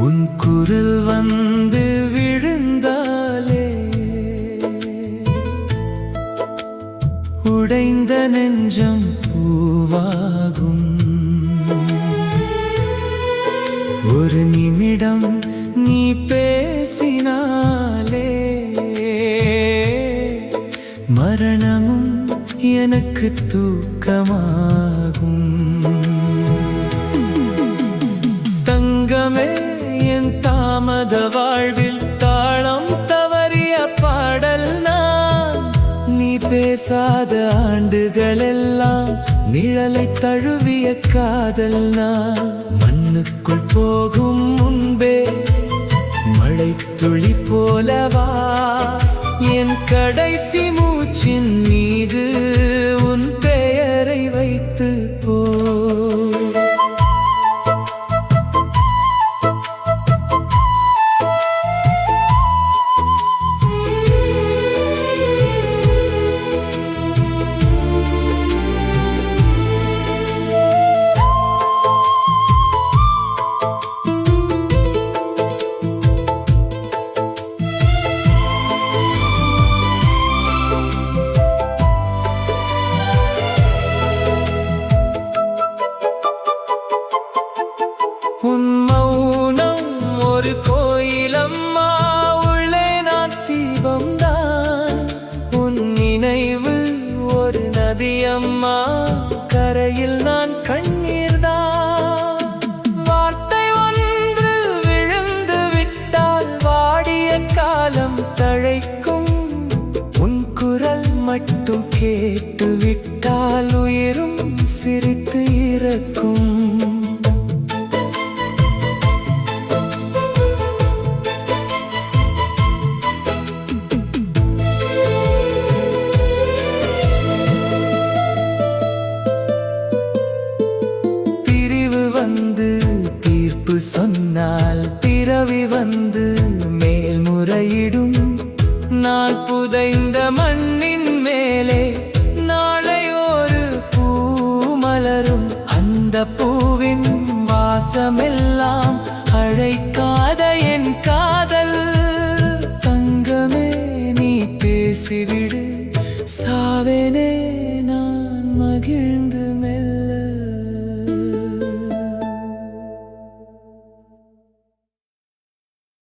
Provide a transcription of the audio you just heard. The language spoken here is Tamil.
உன் குரல் வந்து விழுந்தாலே உடைந்த நெஞ்சம் பூவாகும். ஒரு நிமிடம் நீ பேசினாலே மரணமும் எனக்கு தூக்கமாகும். தங்கமே, என் தாமத வாழ்வில் தாளம் தவறிய பாடல் நான். நீ பேசாத ஆண்டுகளெல்லாம் நிழலை தழுவிய காதல் நான். மண்ணுக்குள் போகும் முன்பே மழை துளி போலவா என் கடைசி மூச்சின் மீது உன் பெயரை வைத்து போ. உன் மௌனம் ஒரு கோயிலம்மா, உள்ளே நான் தீபம்தான். உன் நினைவு ஒரு நதியம்மா, கரையில் நான் கண்ணீர்தான். வார்த்தை ஒன்று விழுந்து விட்டால் வாடிய காலம் தழைக்கும். உன் குரல் மட்டும் கேட்டு விட்டால் உயிரும் சிரித்து இறக்கும். தீர்ப்பு சொன்னால் பிறவி வந்து மேல்முறையிடும். நான் புதைந்த மண்ணின் மேலே நாளை ஒரு பூ மலரும். அந்த பூவின் வாசமெல்லாம் அழைக்காத என் காதல். தங்கமே, நீ பேசிவிடு, சாவேனே நான் மகிழ்ந்து.